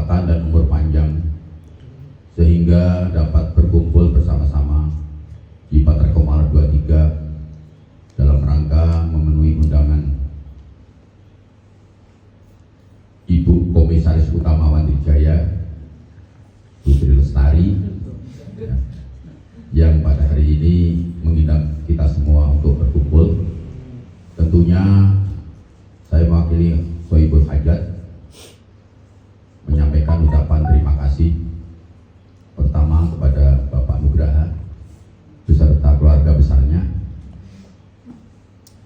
kesehatan dan umur panjang sehingga dapat berkumpul bersama-sama di Patreko Maret 23 dalam rangka memenuhi undangan Ibu Komisaris Utama Wandrijaya Putri Lestari yang pada hari ini mengundang kita semua untuk berkumpul. Tentunya saya mewakili Sohibul Hajat menyampaikan ucapan terima kasih pertama kepada Bapak Nugraha beserta keluarga besarnya,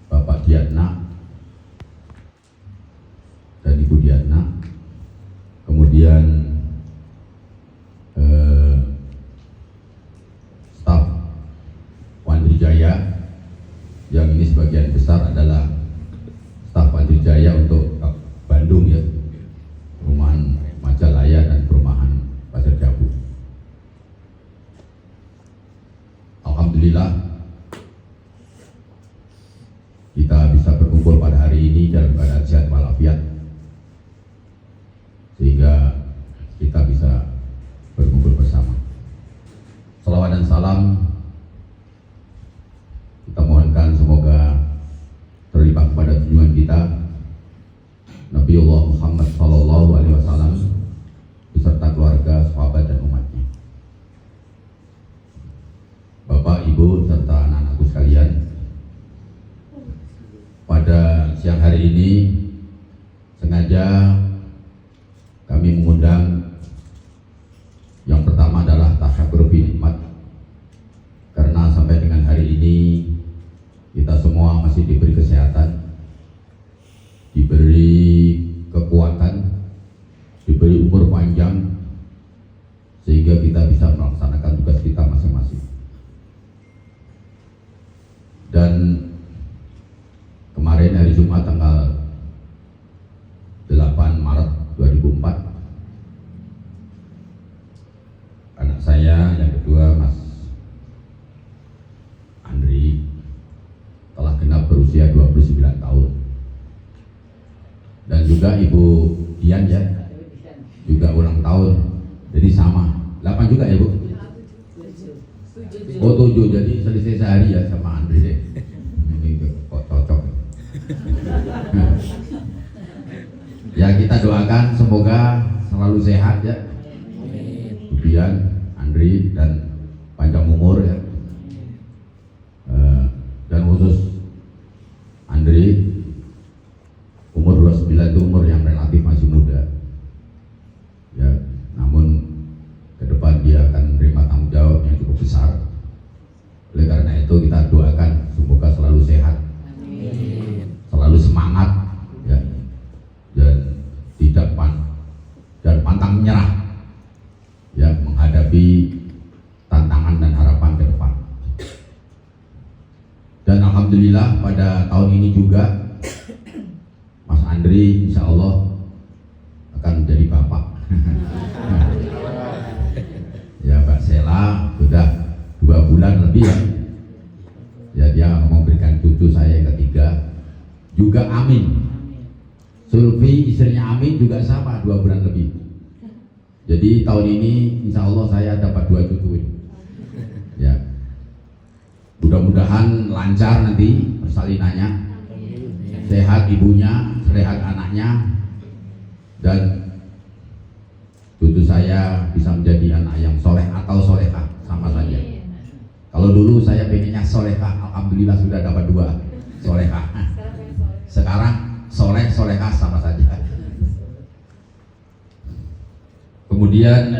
Bapak Diatna dan Ibu Diatna, kemudian staf Wandrijaya yang ini sebagian besar adalah staf Wandrijaya untuk Bandung ya, perumahan Majalaya dan perumahan Pasir Jabu. Alhamdulillah kita bisa berkumpul pada hari ini dalam keadaan sehat walafiat sehingga kita bisa berkumpul bersama. Salawat dan salam kita mohonkan semoga terlibat kepada junjungan kita Nabiullah Muhammad SAW beserta keluarga, sahabat dan umatnya. Bapak, Ibu serta anak-anakku sekalian, pada siang hari ini sengaja kami mengundang yang pertama adalah tasyakur bi nikmat, karena sampai dengan hari ini kita semua masih diberi kesehatan, diberi kekuatan, diberi umur panjang sehingga kita bisa melaksanakan tugas kita masing-masing. Dan kemarin hari Jumat tanggal 8 Maret 2004, anak saya yang kedua Mas Andri telah genap berusia 29 tahun. Dan juga Ibu Dian ya, juga ulang tahun, jadi sama 8 juga ya Bu? Oh 7, jadi selisih sehari ya sama Andri deh. Ini kok cocok. Ya kita doakan semoga selalu sehat ya, Bu Dian, Andri dan panjang umur ya. Dan khusus Andri, umur 29 itu umur yang relatif masih muda ya, namun ke depan dia akan menerima tanggung jawab yang cukup besar. Oleh karena itu kita doakan semoga selalu sehat, selalu semangat ya, dan tidak pantang menyerah ya menghadapi tantangan dan harapan ke depan. Dan alhamdulillah pada tahun ini juga Mas Andri insya Allah akan menjadi bapak. Ya Mbak Sela sudah 2 bulan lebih ya. Ya dia memberikan cucu saya yang ketiga juga Amin. Sulfi istrinya Amin juga sama 2 bulan lebih. Jadi tahun ini insya Allah saya dapat 2 cucu ini. Ya. Mudah-mudahan lancar nanti persalinannya, sehat ibunya, sehat anaknya, dan cucu saya bisa menjadi anak yang soleh atau solehah, sama saja. Kalau dulu saya pengennya solehah, alhamdulillah sudah dapat 2 solehah. Sekarang soleh solehah sama saja. Kemudian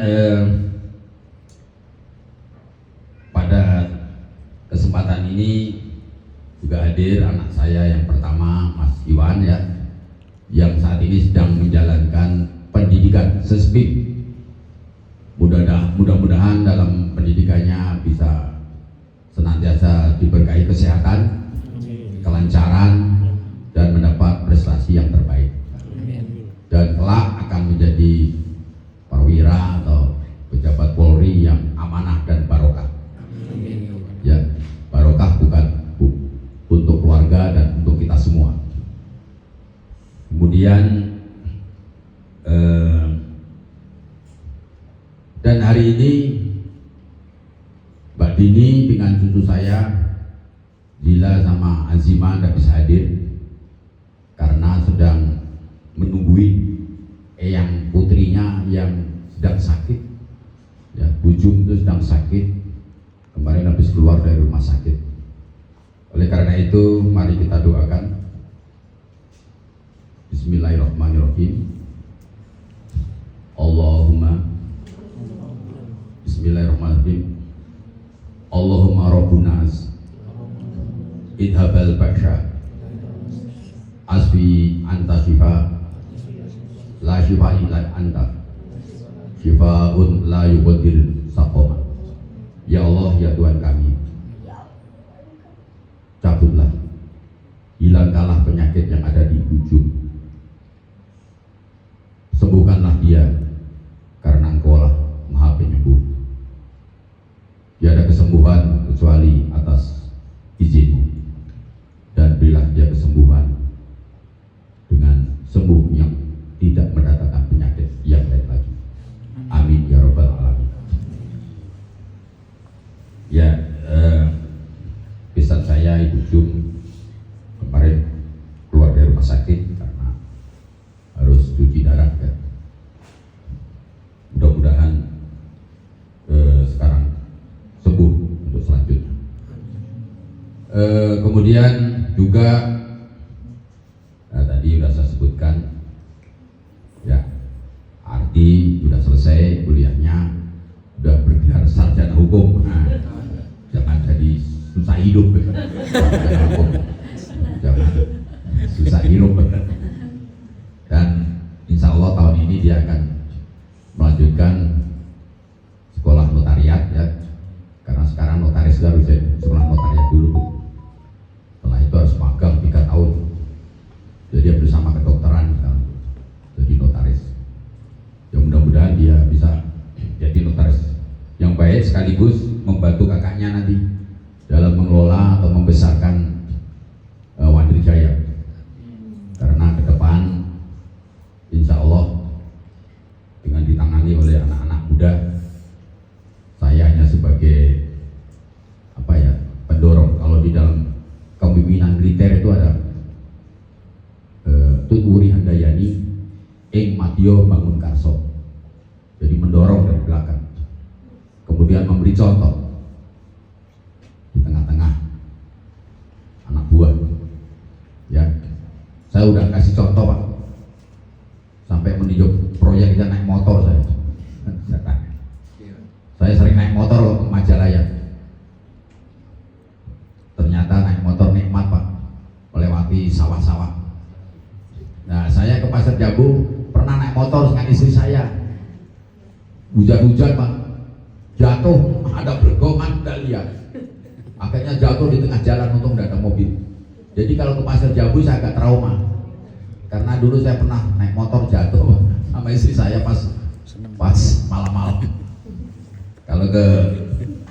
pada kesempatan ini juga hadir anak saya yang pertama Mas Iwan ya, yang saat ini sedang menjalankan pendidikan sespit. Mudah-mudahan dalam pendidikannya bisa senantiasa diberkahi kesehatan, kelancaran, dan mendapat prestasi yang terbaik. Dan kelak akan menjadi perwira atau pejabat Polri yang amanah dan barokah. Ya, barokah bukan untuk keluarga dan untuk kita semua. Kemudian Dan hari ini Mbak Dini dengan cucu saya Zila sama Azima tidak bisa hadir karena sedang menunggui eyang putrinya yang sedang sakit. Ya, Bujung itu sedang sakit. Kemarin habis keluar dari rumah sakit. Oleh karena itu, mari kita doakan. Bismillahirrahmanirrahim. Allahumma Bismillahirrahmanirrahim. Allahumma Rabbunas idhabal baksha asfi anta shifa la shifa illa anta shifaun la yuqadir saqoma. Ya Allah, ya Tuhan kami, cabutlah, hilangkanlah penyakit yang ada di Bujung, sembuhkanlah dia karena Engkau lah Maha Penyembuh. Tiada kesembuhan kecuali atas izin-Mu, dan berilah dia kesembuhan dengan sembuh yang tidak mendatangkan penyakit yang lain lagi. Amin ya Rabbal Alamin. Ya, pesan saya Ibu Jum kemarin keluar dari rumah sakit karena harus cuci darah kan. Mudah-mudahan sekarang sembuh untuk selanjutnya. Kemudian juga tadi sudah saya sebutkan ya, Ardi sudah selesai kuliahnya, sudah bergelar sarjana hukum. Jangan jadi susah hidup sarjana hukum, jangan susah hidup. Dan insya Allah tahun ini dia akan melanjutkan sekolah notariat ya, karena sekarang notaris harus sekolah notariat dulu. Setelah itu harus magang 3 tahun. Jadi dia bersama kedokteran sekarang jadi notaris. Ya mudah-mudahan dia bisa jadi notaris yang baik sekaligus membantu kakaknya nanti dalam mengelola atau membesarkan Wandri Jaya. Karena ke depan insya Allah dengan ditangani oleh anak-anak muda, saya hanya sebagai pendorong. Kalau di dalam kepemimpinan militer itu ada Tuturi Handayani Ing Matio Bangun Karso, jadi mendorong dari belakang, kemudian memberi contoh di tengah-tengah anak buah ya. Saya udah kasih contoh Pak, sampai meninjau proyek aja naik motor saya sering naik motor ke Majalaya. Ternyata naik motor nikmat Pak, melewati sawah-sawah. Nah, saya ke Pasar Jambu pernah naik motor dengan istri saya. Hujan-hujan Pak, jatuh, ada bergongan tidak lihat. Akhirnya jatuh di tengah jalan, untung tidak ada mobil. Jadi kalau ke Pasar Jambu saya agak trauma, karena dulu saya pernah naik motor jatuh sama istri saya pas malam-malam. Kalau ke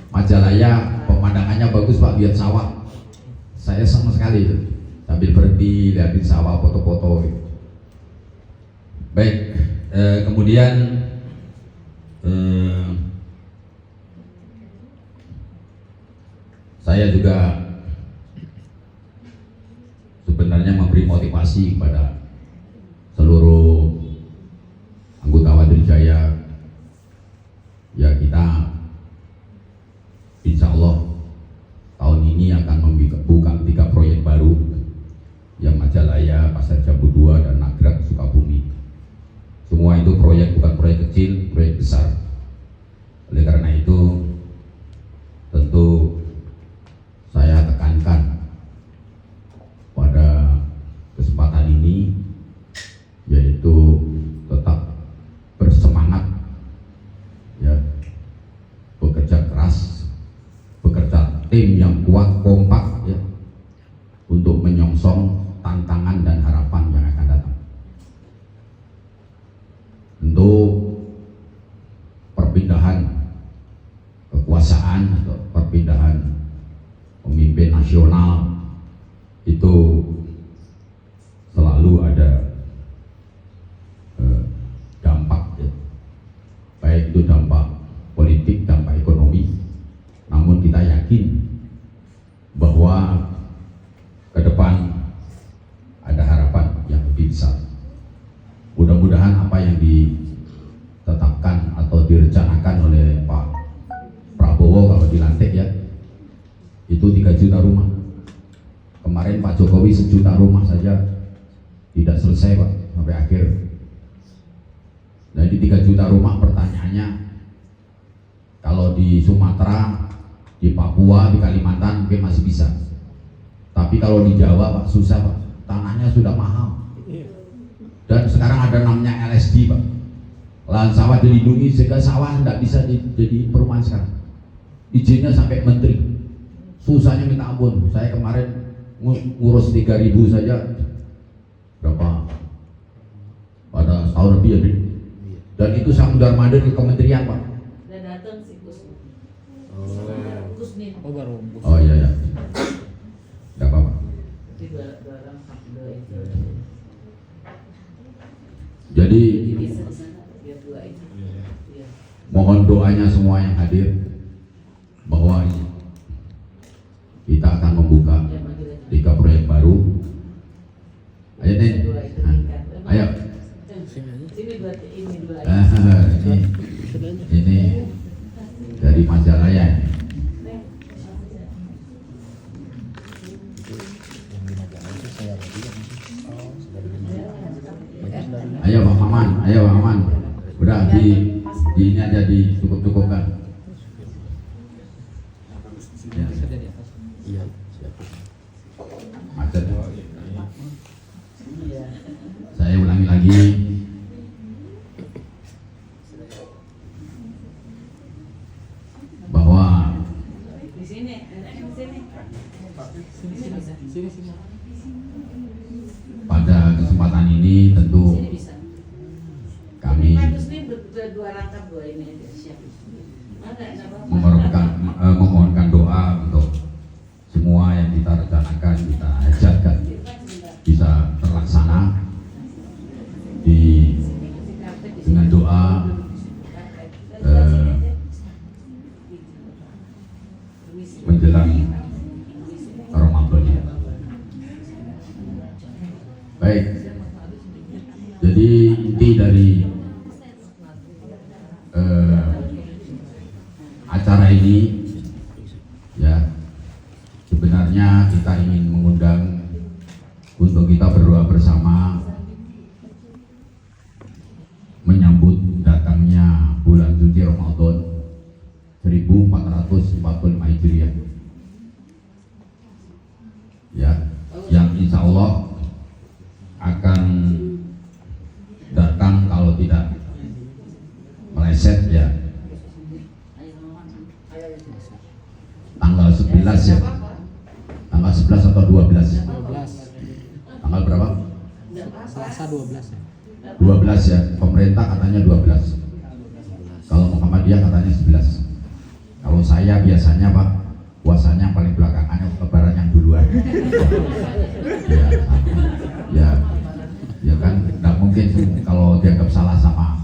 Majalaya pemandangannya bagus Pak, lihat sawah. Saya senang sekali itu, sambil berhenti lihatin sawah, foto-foto. Baik, kemudian saya juga sebenarnya memberi motivasi kepada seluruh anggota Wandri Jaya. Ya, kita insya Allah tahun ini akan membuka 3 proyek baru, yang Majalaya, Pasar Jambu 2, dan Nagrag Sukabumi. Semua itu proyek, bukan proyek kecil, proyek besar. Oleh karena itu tentu saya tekankan pada kesempatan ini, yaitu tetap bersemangat ya, bekerja keras, bekerja tim yang kuat, kompak ya, untuk menyongsong tantangan dan harapan yang akan datang. Tentu perpindahan kekuasaan atau perpindahan pemimpin nasional itu selalu ada dampak ya. Baik itu dampak yang ditetapkan atau direncanakan oleh Pak Prabowo kalau dilantik ya, itu 3 juta rumah. Kemarin Pak Jokowi 1 juta rumah saja tidak selesai Pak sampai akhir. Nah di 3 juta rumah, pertanyaannya kalau di Sumatera, di Papua, di Kalimantan mungkin masih bisa, tapi kalau di Jawa Pak susah Pak, tanahnya sudah mahal. Dan sekarang ada namanya LSD Pak, lahan sawah dilindungi, sehingga sawah tidak bisa jadi perumahan sekarang. Izinnya sampai menteri, susahnya minta ampun. Saya kemarin ngurus 3.000 saja berapa, pada setahun lebih ya, dan itu saya mundar mandir ke kementerian Pak. Dan datang si Kusmin. Oh baru. Oh iya ya, nggak apa-apa. Jadi mohon doanya semua yang hadir bahwa kita akan membuka 3 proyek baru. Ayo Nen, ayo. Ini dari Majalaya. Ayo Pak Maman, ayo Pak Maman. Udah di ini aja dicukup-cukupkan. Ya. Iya, siap. Macet. Saya ulangi lagi. Bahwa di sini. pada kesempatan ini tentu kami memohonkan doa untuk semua yang kita rencanakan, kita hajatkan bisa terlaksana dengan doa menjelang Ramadan ini. Baik, jadi inti dari acara ini ya, sebenarnya kita ingin mengundang untuk kita berdoa bersama menyambut datangnya bulan suci Ramadan 1445 Hijriah ya, yang insya Allah akan datang kalau tidak meleset ya tanggal 11 ya, tanggal 11 atau 12, tanggal berapa? Selasa 12 ya. 12 ya, pemerintah katanya 12, kalau Muhammadiyah katanya 11. Kalau saya biasanya Pak, puasanya yang paling belakangannya, lebaran yang duluan. Ya kan, nggak mungkin kalau dianggap salah sama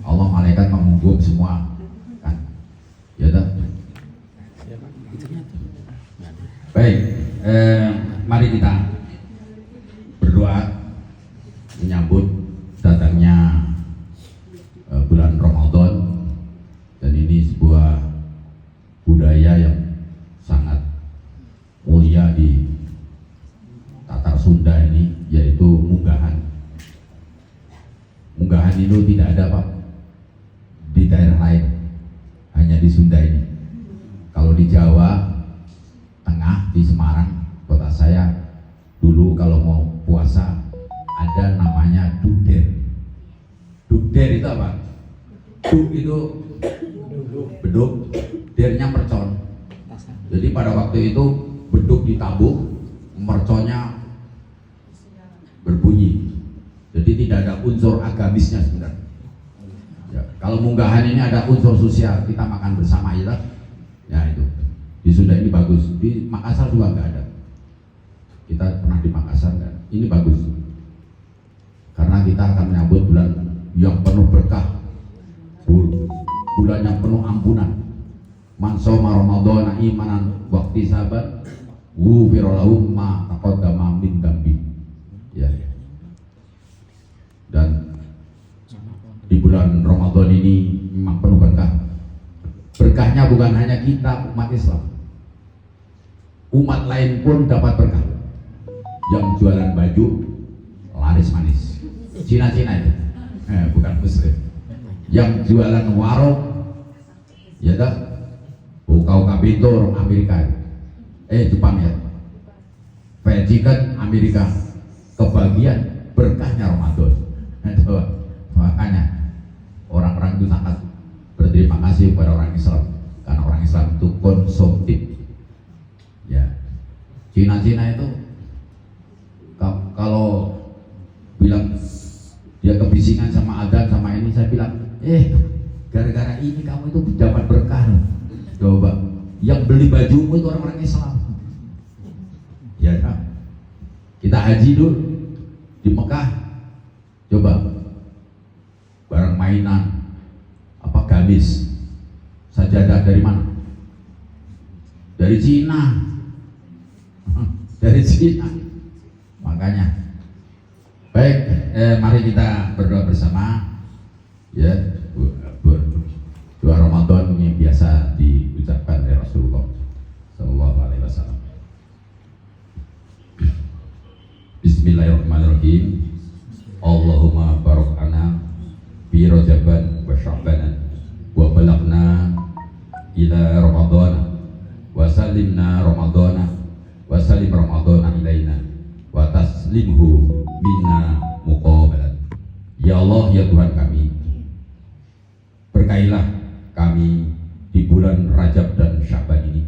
Allah, malaikat menghukum semua kan, ya dah. Baik, mari kita berdoa menyambut datangnya bulan Ramadan, dan ini sebuah budaya yang sangat mulia di Tatar Sunda ini, yaitu munggahan. Munggahan itu tidak ada Pak di daerah lain, hanya di Sunda ini. Kalau di Jawa Tengah, di Semarang, kota saya, dulu kalau mau puasa ada namanya dukder. Dukder itu apa? Duk itu beduk, dernya mercon. Jadi pada waktu itu beduk ditabuh, merconnya berbunyi. Jadi tidak ada unsur agamisnya sebenarnya. Ya, kalau munggahan ini ada unsur sosial, kita makan bersama ya. Ya itu. Di Sunda ini bagus, di Makassar juga nggak ada. Kita pernah di Makassar nggak? Ini bagus, karena kita akan menyambut bulan yang penuh berkah, bulan yang penuh ampunan. Man shoma Ramadhana imanan wa ihtisaban ghufira lahu ma taqaddama min dambi. Ya. Dan di bulan Ramadan ini memang penuh berkah. Berkahnya bukan hanya kita umat Islam, umat lain pun dapat berkah. Yang jualan baju laris manis, Cina-Cina itu, bukan Muslim. Yang jualan warung, ya tak, buka pintu orang Amerika, Jepang ya, fried chicken Amerika, kebagian berkahnya Ramadan. Makanya orang-orang itu sangat berterima kasih kepada orang Islam, karena orang Islam itu konsumtif. Ya, Cina-Cina itu kalau bilang dia kebisingan sama adzan sama ini, saya bilang, gara-gara ini kamu itu dapat berkah. Coba, yang beli bajumu itu orang-orang Islam. Ya kan? Kita haji dulu di Mekah, coba barang mainan, apa gamis, sajadah dari mana? Dari Cina, dari Cina. Makanya, baik, mari kita berdoa bersama. Ya, doa Ramadan ini biasa diucapkan oleh Rasulullah Sallallahu Alaihi Wasallam. Bismillahirrahmanirrahim. Allahumma barik lana fi Rajaban wa Sya'ban wa balaghna ila Ramadhan wa sallimna Ramadhana wa sallim Ramadhana ilaina wa taslimhu minna muqabalan. Ya Allah, ya Tuhan kami, berkailah kami di bulan Rajab dan Sya'ban ini,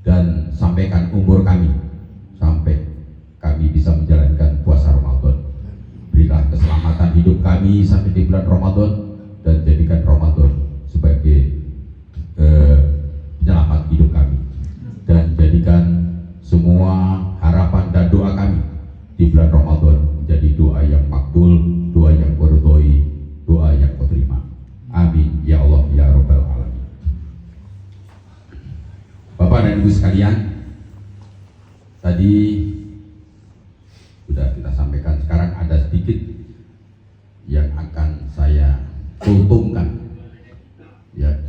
dan sampaikan umur kami sampai kami bisa menjalankan puasa Ramadan. Berilah keselamatan hidup kami sampai di bulan Ramadan, dan jadikan Ramadan sebagai penyelamat hidup kami, dan jadikan semua harapan dan doa kami di bulan Ramadan menjadi doa yang makbul, doa yang berdoi, doa yang diterima. Amin ya Allah ya Rabbal Alamin. Bapak dan Ibu sekalian, tadi sudah kita sampaikan. Sekarang ada sedikit yang akan saya kultumkan. Ya,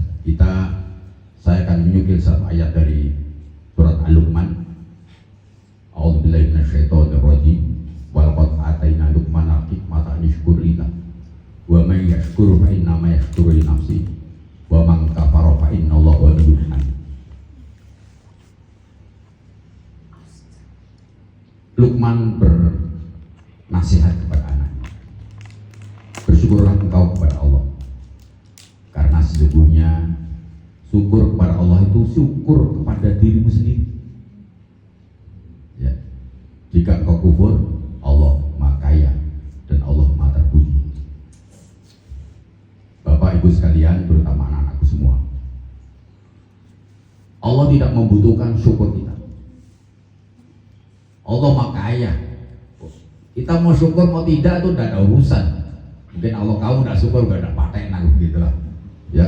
saya akan menyukil satu ayat dari surat Al-Luqman. A'udzubillahi minasyaitonirrajim. Walaqad ataina Luqmana hikmatan yashkur lillah. Wa may yashkur fa inna ma yashkuru li nafsihi. Wa man kafara fa innallaha ghaniyyun hamid. Luqman bernasihat kepada anaknya, bersyukurlah engkau kepada Allah, karena sesungguhnya syukur kepada Allah itu syukur kepada dirimu sendiri. Ya, jika engkau kufur, Allah Maha Kaya dan Allah Maha Terpuji. Bapak Ibu sekalian, terutama anak-anakku semua, Allah tidak membutuhkan syukur kita. Allah Maha Kaya. Kita mau syukur mau tidak itu tidak ada urusan. Mungkin Allah kamu tidak syukur gak ada paten aku gitu lah. Ya.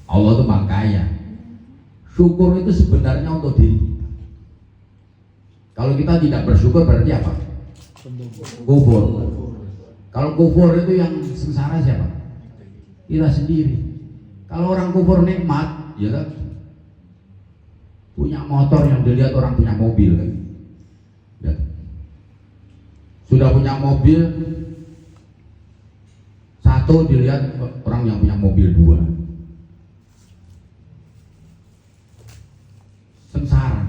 Allah itu Maha Kaya. Syukur itu sebenarnya untuk diri kita. Kalau kita tidak bersyukur berarti apa? Kufur. Kalau kufur itu yang sengsara siapa? Kita sendiri. Kalau orang kufur nikmat, ya kan? Punya motor yang dilihat orang punya mobil kan? Ya. Sudah punya mobil satu, dilihat orang yang punya mobil dua. Sengsara,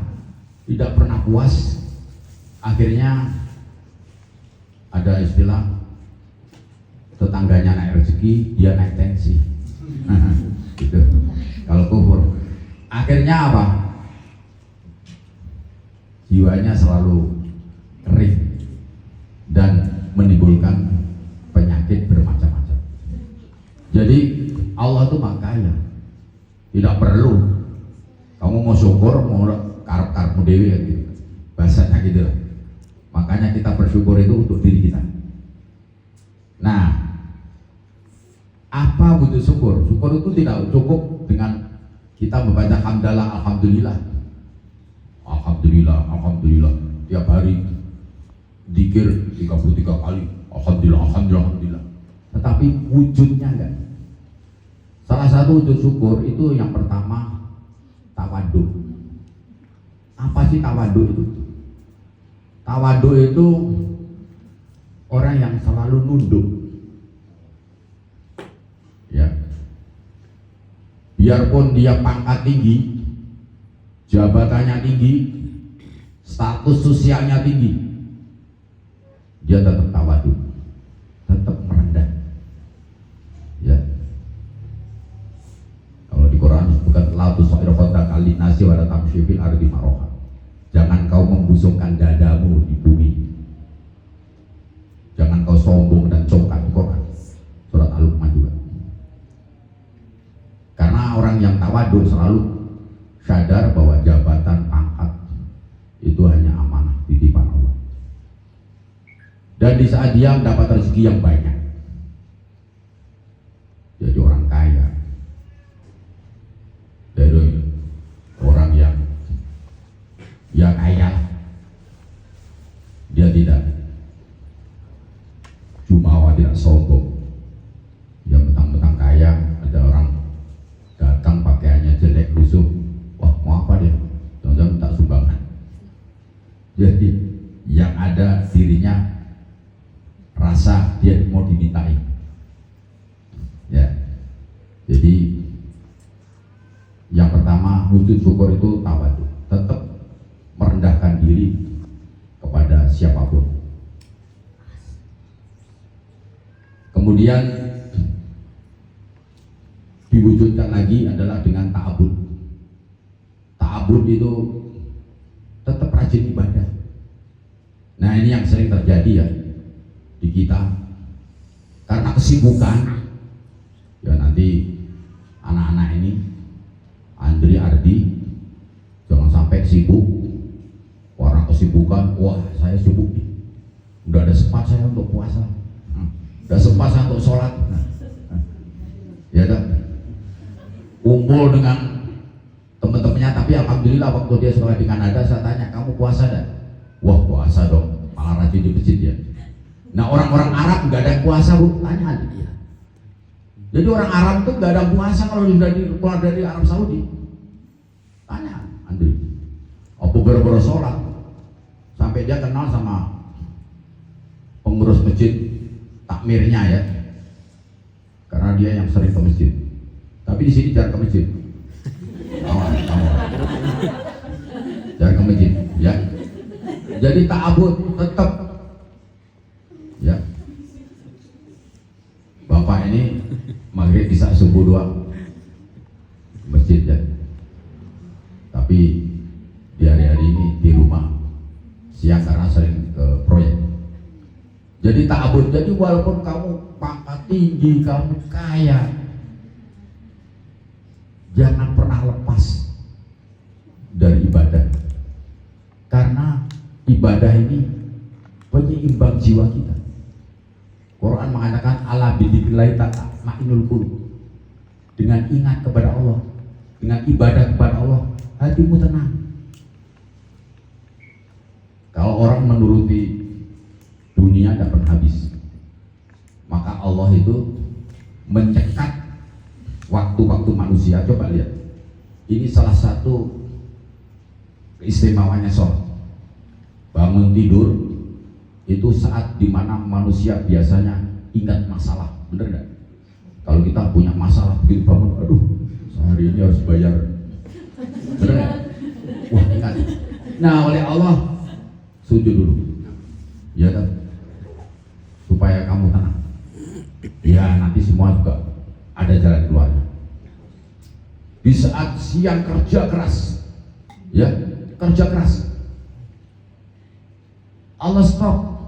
tidak pernah puas. Akhirnya ada istilah, tetangganya naik rezeki, dia naik tensi. Gitu. Kalau kufur, akhirnya apa? Jiwanya selalu kering dan menimbulkan penyakit bermacam-macam. Jadi Allah itu Maha Kaya, tidak perlu kamu mau syukur, mau karep-karepmu dewi gitu, bahasanya gitu lah. Makanya kita bersyukur itu untuk diri kita. Nah, apa butuh syukur? Syukur itu tidak cukup dengan kita membaca hamdalah, alhamdulillah, alhamdulillah, alhamdulillah tiap hari, zikir 33 kali, alhamdulillah, alhamdulillah, alhamdulillah. Tetapi tapi wujudnya enggak. Salah satu wujud syukur itu yang pertama tawadhu. Apa sih tawadhu itu? Tawadhu itu orang yang selalu nunduk. Ya. Biarpun dia pangkat tinggi, jabatannya tinggi, status sosialnya tinggi, dia tetap tawadhu, tetap merendah. Ya. Kalau di Quran disebutkan la tusair khaddaka linnasi wa la tamshi fil ardi maraha. Jangan kau membusungkan dadamu di bumi. Jangan kau sombong dan congkak. Di Quran surat Al-Luqman juga. Karena orang yang tawadhu selalu sadar bahwa jabatan pangkat itu hanya amanah titipan Allah. Dan di saat dia mendapat rezeki yang banyak, jadi orang kaya, dari orang yang ya kaya, dia tidak jumawa, tidak sombong. Dia mentang-mentang kaya, ada orang datang pakaiannya jelek, lusuh, wah mau apa dia? Jangan-jangan minta sumbangan. Jadi yang ada dirinya rasa dia mau dimintai. Ya, jadi yang pertama wujud syukur itu tawadhu, tetap merendahkan diri kepada siapapun. Kemudian diwujudkan lagi adalah dengan ta'abud. Ta'abud itu tetap rajin ibadah. Nah ini yang sering terjadi ya di kita, karena kesibukan. Ya nanti anak-anak ini Andri, Ardi jangan sampai sibuk. Orang kesibukan, wah saya sibuk nih, udah ada sempat saya untuk puasa, udah sempat saya untuk sholat. Ya kan, kumpul dengan teman-temannya, tapi alhamdulillah waktu dia sekolah di Kanada saya tanya, kamu puasa dah? Wah puasa dong, malah rajin di masjid ya. Nah orang-orang Arab nggak ada yang puasa bu, tanya dia. Jadi orang Arab tuh nggak ada puasa kalau sudah keluar dari Arab Saudi. Tanya Andri, apa berburu sholat? Sampai dia kenal sama pengurus masjid takmirnya ya, karena dia yang sering ke masjid. Tapi di sini jarang ke masjid. Jarang ke masjid, ya. Jadi ta'abud tetap, ya. Bapak ini maghrib bisa subuh doang ke masjid ya. Tapi di hari-hari ini di rumah siang karena sering ke proyek. Jadi ta'abud, jadi walaupun kamu pangkat tinggi, kamu kaya, jangan pernah lepas dari ibadah. Karena ibadah ini penyeimbang jiwa kita. Quran mengatakan ala bidzikrillah tatmainnul qulub. Dengan ingat kepada Allah, dengan ibadah kepada Allah, hatimu tenang. Kalau orang menuruti dunia tidak pernah habis, maka Allah itu mencekat waktu-waktu manusia. Coba lihat, ini salah satu keistimewanya sholat. Bangun tidur itu saat dimana manusia biasanya ingat masalah, bener nggak? Kalau kita punya masalah begitu bangun, aduh sehari ini harus bayar, bener nggak? Wah ingat. Nah oleh Allah sujud dulu, ya kan? Supaya kamu tenang. Ya nanti semua juga ada jalan keluarnya. Di saat siang kerja keras, ya kerja keras, Allah stop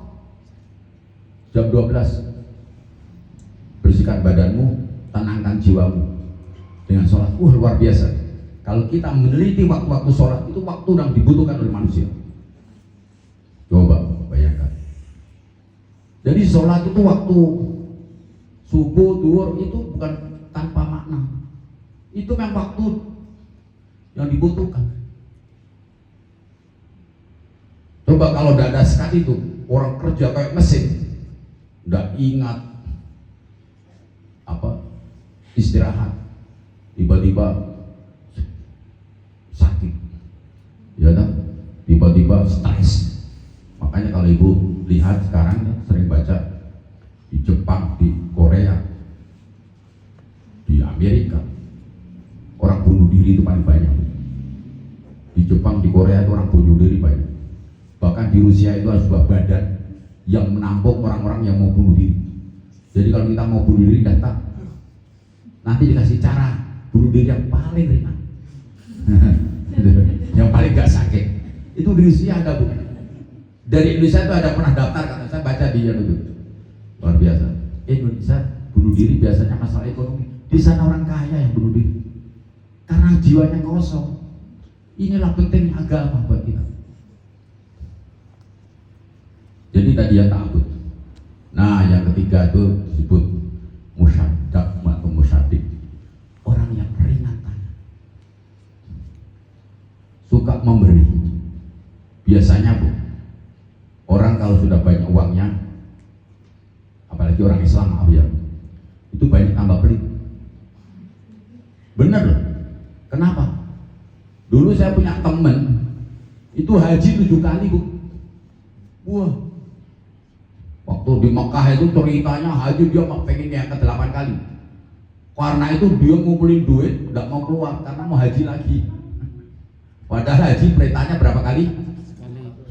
jam 12, bersihkan badanmu, tenangkan jiwamu dengan sholat. Luar biasa. Kalau kita meneliti waktu-waktu sholat, itu waktu yang dibutuhkan oleh manusia. Coba bayangkan. Jadi sholat itu waktu subuh, duhur itu bukan tanpa makna. Itu memang waktu yang dibutuhkan. Coba kalau dada sekali itu orang kerja kayak mesin, nggak ingat istirahat, tiba-tiba sakit, ya kan? Tiba-tiba stres. Makanya kalau ibu lihat sekarang ya, sering baca di Jepang, di Korea, di Amerika, orang bunuh diri itu paling banyak. Di Jepang, di Korea itu orang bunuh diri banyak. Bahkan di Rusia itu ada sebuah badan yang menampung orang-orang yang mau bunuh diri. Jadi kalau kita mau bunuh diri datang, nanti dikasih cara bunuh diri yang paling ringan, yang paling gak sakit. Itu di Rusia ada, Bu. Dari Indonesia itu ada pernah daftar, kata saya baca di itu luar biasa. Indonesia bunuh diri biasanya masalah ekonomi. Di sana orang kaya yang bunuh diri karena jiwanya kosong. Inilah pentingnya agama buat kita. Jadi tadi ya ta'abud. Nah, yang ketiga itu disebut musyaddak atau musyadik. Orang yang ringan tangan, suka memberi. Biasanya, Bu, orang kalau sudah banyak uangnya, apalagi orang Islam, maaf ya, itu banyak tambah pelit. Bener loh. Kenapa? Dulu saya punya temen itu haji 7 kali, Bu. Wah, waktu di Mekah itu ceritanya haji dia pengen yang ke-8 kali. Karena itu dia ngumpulin duit, nggak mau keluar karena mau haji lagi. Padahal haji perintahnya berapa kali?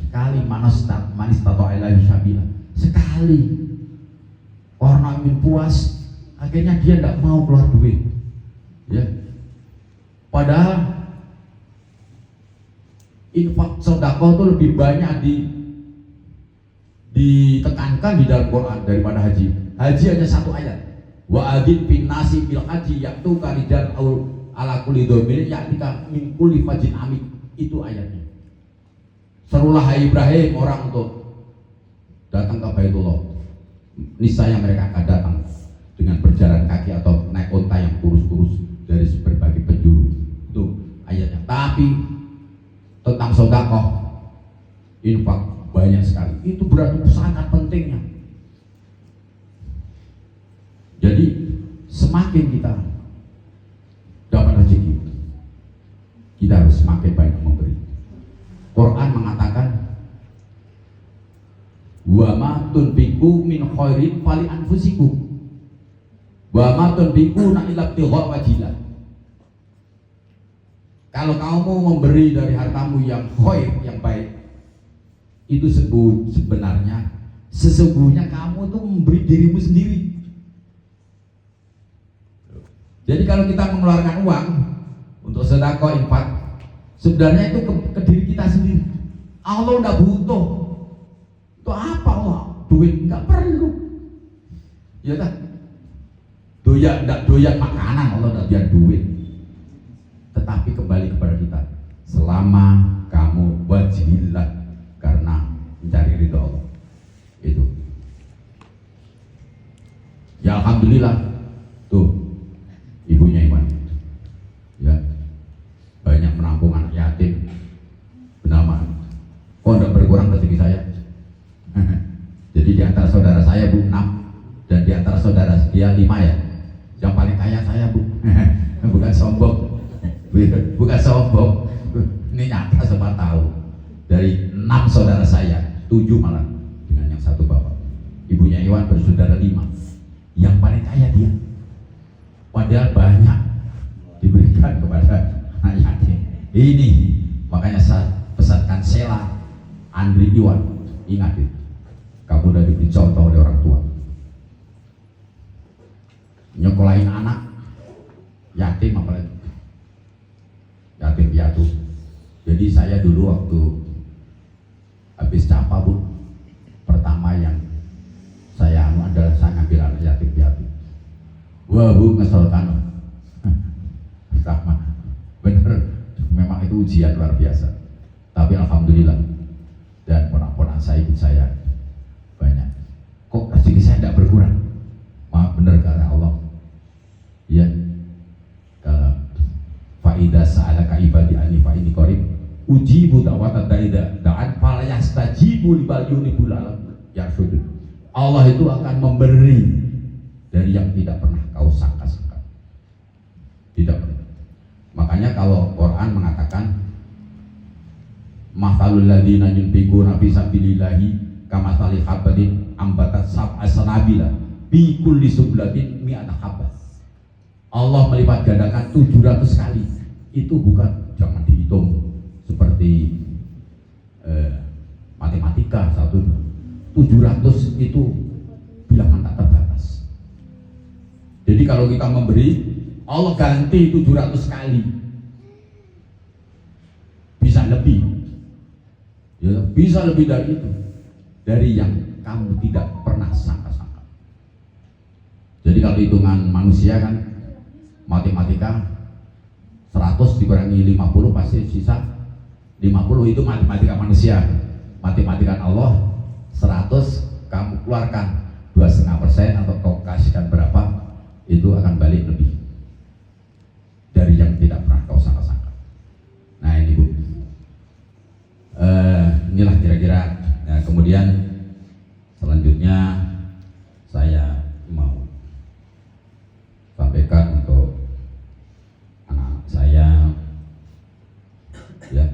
Sekali. Manis tato ilahi sabila. Sekali. Karena ingin puas, akhirnya dia nggak mau keluar duit. Ya. Padahal infak sedekah itu lebih banyak ditekankan di dalam Quran daripada haji. Haji hanya 1 ayat. Wa adzin fin nasi bil haji yaitu kalidan ala kulli dhamir ya'tika min kulli fajin amik. Itu ayatnya. Serulah hai Ibrahim orang untuk datang ke Baitullah. Niscaya mereka akan datang dengan berjalan kaki atau naik unta yang kurus-kurus dari berbagai penjuru. Itu ayatnya. Tapi tentang sedekah, infak banyak sekali. Itu berarti sangat pentingnya. Jadi semakin kita dapat rezeki, kita harus semakin banyak memberi. Quran mengatakan, wa ma tunfiqu min khairin fali anfusikum wa ma tunfiquna illa ibtigha wajillah. Kalau kamu memberi dari hartamu yang khair, yang baik, itu sesungguhnya kamu itu memberi dirimu sendiri. Jadi kalau kita mengeluarkan uang untuk sedekah, infak, sebenarnya itu ke diri kita sendiri. Allah udah butuh. Itu apa Allah? Duit nggak perlu. Ya kan? Doyan makanan, Allah udah biar duit. Tetapi kembali kepada kita. Selama kamu wajiblah karena mencari ridho Allah. Itu. Ya alhamdulillah. Tuh. Ibunya Iwan, ya, banyak menampung anak yatim. Benar, kok tidak berkurang rezeki saya? Jadi di antara saudara saya, Bu, 6, dan di antara saudara dia 5 ya. Yang paling kaya saya, Bu. Bukan sombong, bukan sombong. Ini nyata, semua tahu. Dari 6 saudara saya, 7 malah dengan yang 1 bapak. Ibunya Iwan bersaudara 5. Yang paling kaya dia. Padahal banyak diberikan kepada anak yatim. Ini makanya saya pesankan Sela Andri Iwan, ingat itu, kamu udah diberi contoh oleh orang tua. Nyekolahin anak yatim, apalagi yatim piatu. Jadi saya dulu waktu habis capa, Bu, pertama yang saya adalah saya ngambil anak yatim piatu. Wah, Bu, ngeselkan. Pertama, bener, memang itu ujian luar biasa. Tapi alhamdulillah, dan ponak-ponak saya ikut saya banyak. Kok rezeki saya tidak berkurang? Maaf, bener kata Allah. Ya, kalau faidah sa'alaka ibadi anni fa inni qarib ujibu da'watad da'i da'an fala yastajibu libal yunibul alam yarsudun. Allah itu akan memberi dari yang tidak pernah kau sangka-sangka. Tidak. Makanya kalau Quran mengatakan mathalul ladzina yunfiquna fi sabilillahi kamathali habatin ambatat sab'a sanabila bi kulli sublatin mi'ata habah. Allah melipat gandakan 700 kali. Itu bukan, jangan dihitung seperti matematika 700 itu bilangan tak terbatas. Jadi kalau kita memberi, Allah ganti 700 kali, bisa lebih, ya, bisa lebih dari itu, dari yang kamu tidak pernah sangka-sangka. Jadi kalau hitungan manusia kan matematika 100 dikurangi 50 pasti sisa 50, itu matematika manusia. Matematika Allah 100 kamu keluarkan 2,5% atau kau kasihkan berapa, itu akan balik lebih dari yang tidak pernah kau sangka-sangka. Nah ini Bu, inilah kira-kira. Nah, kemudian selanjutnya saya mau sampaikan untuk anak saya, ya,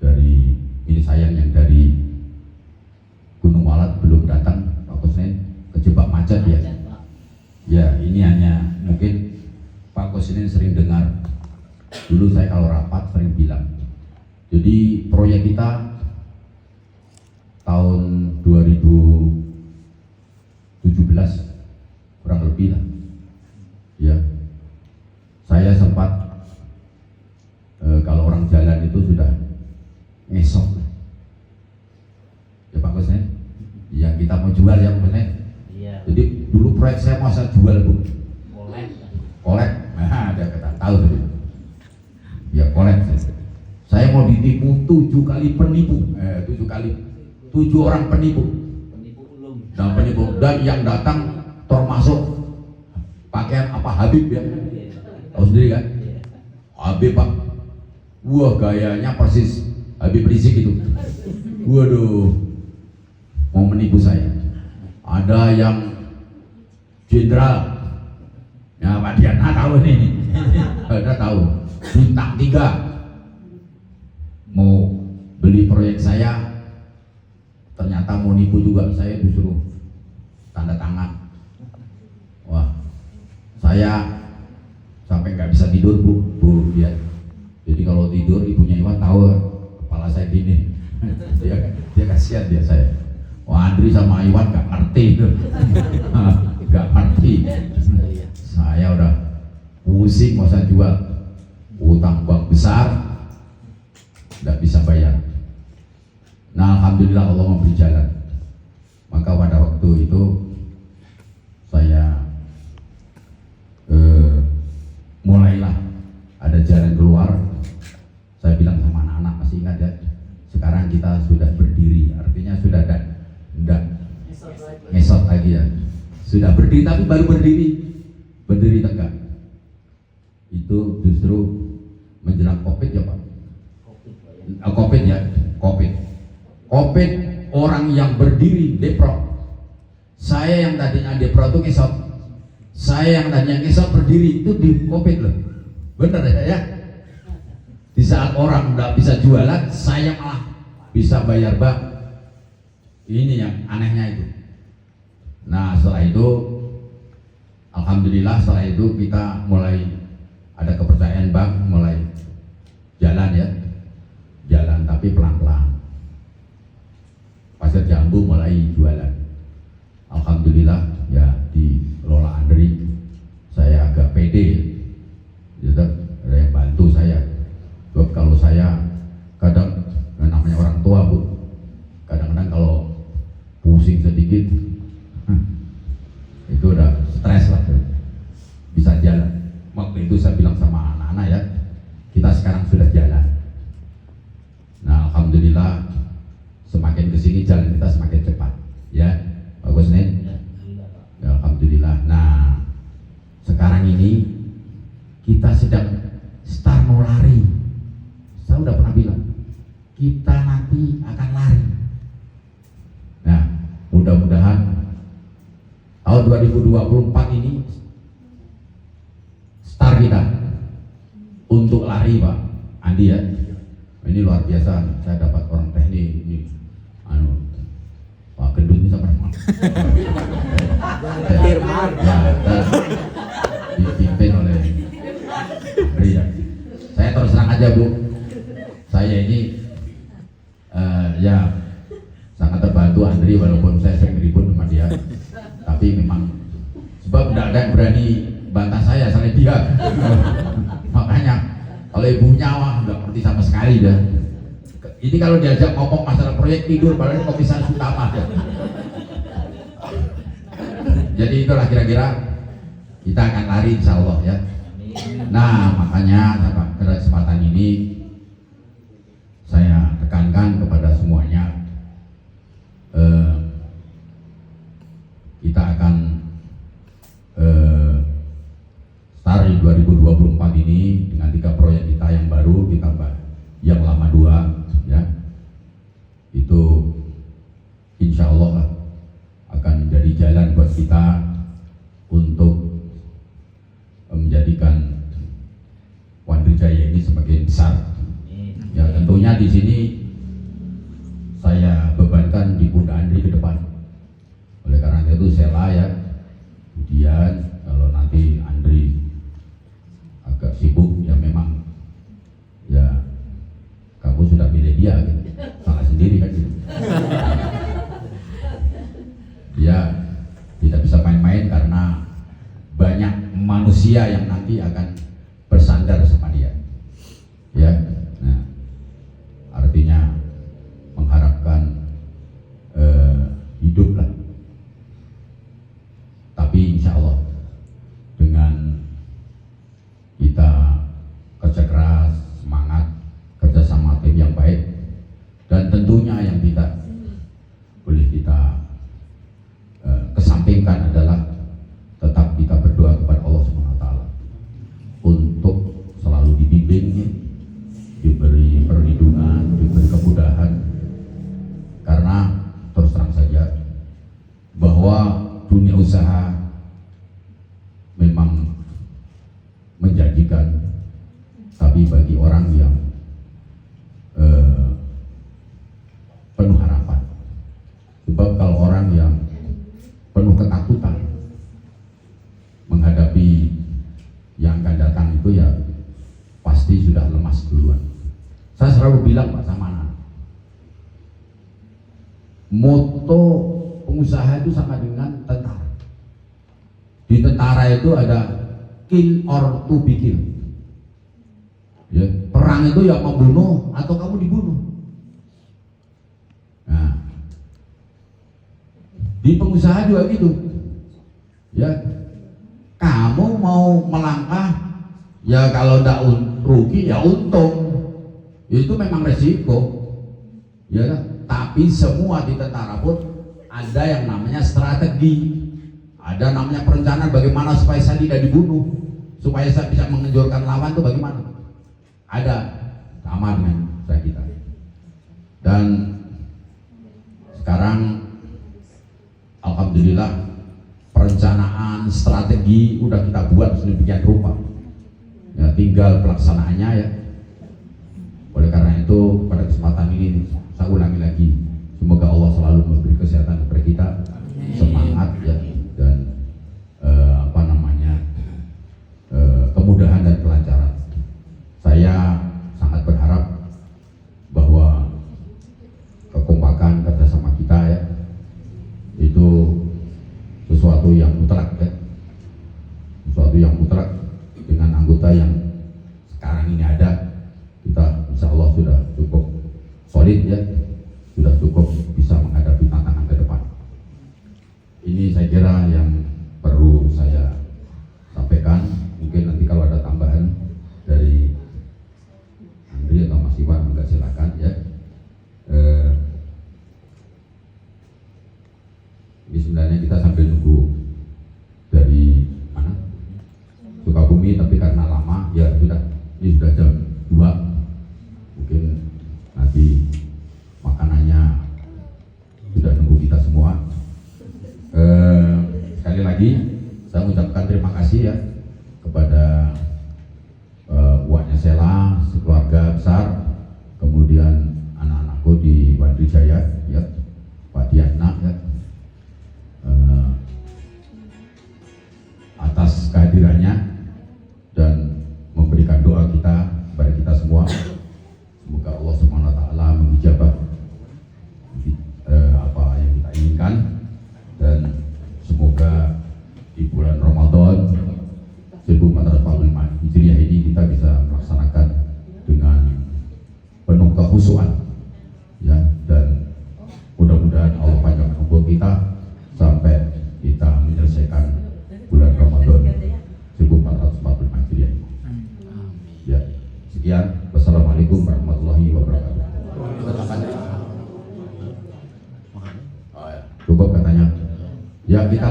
dari ini sayang yang dari Gunung Walat belum datang Pak Kusnin, kejebak macet ya. Ya ini hanya mungkin Pak Kusnin sering dengar, dulu saya kalau rapat sering bilang, jadi proyek kita tahun 2017 kurang lebih lah, ya, saya sempat kalau orang jalan itu sudah ngesok, ya Pak Kusnin, ya kita mau jual ya Pak Kusnin. Iya. Jadi dulu proyek saya mau saya jual Bu, kolek, nah dia kata tahu tadi, ya kolek. Saya mau ditipu 7 kali penipu, 7 orang penipu, dan yang datang termasuk pakaian apa Habib ya, tahu sendiri kan, Habib Pak, wah gayanya persis Habib Rizik itu, waduh, mau menipu saya. Ada yang jenderal, ya Pak Diana tahu ini, ada tahu, bintang 3 mau beli proyek saya, ternyata mau nipu juga, saya disuruh tanda tangan. Wah, saya sampai nggak bisa tidur Bu, ya. Jadi kalau tidur ibunya Iwan tahu kepala saya gini, dia kasihan dia saya. Wah, Andri sama Iwan nggak ngerti itu, nggak ngerti. Saya udah pusing mau saya jual, utang bank besar, nggak bisa bayar. Nah, alhamdulillah Allah memberi jalan. Maka pada waktu itu saya mulailah ada jalan keluar. Saya bilang sama anak-anak, masih ingat ya, sekarang kita sudah berdiri, artinya sudah tidak ngesot lagi ya, sudah berdiri, tapi baru berdiri tegak. Itu justru menjelang Covid ya Pak, Covid ya, Covid orang yang berdiri depro. Saya yang tadinya depro itu ngesot, saya yang tadinya ngesot berdiri itu di Covid loh, bener ya. Di saat orang nggak bisa jualan, saya malah bisa bayar bank. Ini yang anehnya itu. Nah setelah itu, alhamdulillah setelah itu kita mulai ada kepercayaan bank, mulai jalan ya, jalan tapi pelan-pelan. Pasar Jambu mulai jualan. Alhamdulillah ya, dikelola Andri, saya agak pede, gitu, ada yang bantu saya. Sebab kalau saya kadang, namanya orang tua Bu, kadang-kadang kalau pusing sedikit itu udah stres lah, bisa jalan. Waktu itu saya bilang sama anak-anak ya, kita sekarang sudah jalan. Nah alhamdulillah semakin kesini jalan kita semakin cepat ya Pak Kusnin ya, alhamdulillah. Nah sekarang ini kita sedang start mau lari. Saya udah pernah bilang kita nanti akan lari. Nah mudah-mudahan tahun 2024 ini start kita lari Pak Andi ya. Ini luar biasa, saya dapat orang teknik ini, Pak Gendut ini sama Firman. ya, dipimpin oleh Andri ya. Saya terus terang aja Bu, saya ini ya sangat terbantu Andri walaupun saya sering ribut sama dia, tapi memang sebab tidak ada yang berani bantah saya selain dia. Makanya kalau ibunya wah nggak ngerti sama sekali dah. Ini kalau diajak ngomong masalah proyek tidur, padahal komisaris utama ya. Jadi itulah kira-kira kita akan lari insya Allah ya. Nah makanya pada kesempatan ini saya tekankan kepada semuanya, kita akan start di 2024 ini dengan 3 proyek kita yang baru ditambah yang lama 2 ya. Itu insya Allah akan menjadi jalan buat kita untuk menjadikan Wandrijaya ini semakin besar. Ya tentunya di sini saya bebankan di pundak Andri ke depan. Oleh karena itu Sela ya. Kemudian kalau nanti Andri agak sibuk ya memang ya kamu sudah pilih dia gitu. Salah sendiri kan gitu. Ya tidak bisa main-main karena banyak manusia yang nanti akan bersandar sama dia ya. Nah artinya mengharapkan hidup lah, tapi insya Allah dengan kita kerja keras, semangat, kerja sama tim yang baik, dan tentunya yang tidak boleh kita kesampingkan adalah tetap kita berdoa kepada Allah SWT untuk selalu dibimbing, diberi perlindungan, diberi kemudahan, karena terus terang saja bahwa dunia usaha memang menjanjikan, tapi bagi orang yang penuh harapan. Sebab kalau orang yang penuh ketakutan menghadapi yang akan datang itu ya pasti sudah lemas duluan. Saya selalu bilang Pak sama anak, moto pengusaha itu sama dengan tentara. Di tentara itu ada kill or to be killed. Ya, perang itu ya membunuh atau kamu dibunuh. Nah, di pengusaha juga gitu. Ya, kamu mau melangkah, ya kalau tidak rugi ya untung. Itu memang resiko. Ya, tapi semua di tentara pun ada yang namanya strategi, ada namanya perencanaan bagaimana supaya saya tidak dibunuh, supaya saya bisa mengenjorkan lawan itu bagaimana. Ada sama dengan saya kita. Dan sekarang alhamdulillah perencanaan strategi udah kita buat sedemikian rupa. Ya tinggal pelaksanaannya ya. Oleh karena itu pada kesempatan ini saya ulangi lagi, semoga Allah selalu memberi kesehatan kepada kita, semangat ya, dan kemudahan dan kelancaran. Saya sangat berharap bahwa kekompakan kerjasama kita ya itu sesuatu yang mutlak ya, sesuatu yang mutlak. Dengan anggota yang sekarang ini ada, kita insya Allah sudah cukup solid ya, sudah cukup bisa menghadapi tantangan ke depan. Ini saya kira yang perlu saya sampaikan. Mungkin nanti kalau ada tambahan dari Andri atau Mas Iwan, enggak silakan ya. Ini sebenarnya kita sambil nunggu dari mana? Sukabumi, tapi karena lama ya sudah, ini sudah jam 2, mungkin nanti makanannya sudah nunggu kita semua. Sekali lagi saya mengucapkan terima kasih ya kepada uangnya Persela sekeluarga besar, kemudian anak-anakku di Wandri Jaya, ya, Pak Diatna, ya, atas kehadirannya dan memberikan doa kita kepada kita semua. Semoga Allah Subhanahu wa taala mengijabah apa yang kita inginkan, dan semoga di bulan Ramadan 1445 Hijriah ini kita bisa melaksanakan dengan penuh kekhusyuan, ya, dan mudah-mudahan Allah panjangkan umur kita sampai kita menyelesaikan bulan Ramadan 1445 Hijriah ini. Ya, sekian. Wassalamualaikum warahmatullahi wabarakatuh. Cukup katanya. Ya, kita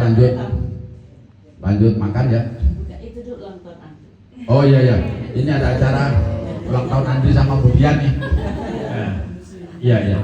lanjut makan ya. Enggak, itu dulu ulang tahun Andri. Oh iya ya, ini ada acara ulang tahun Andri sama Budian nih. Iya ya.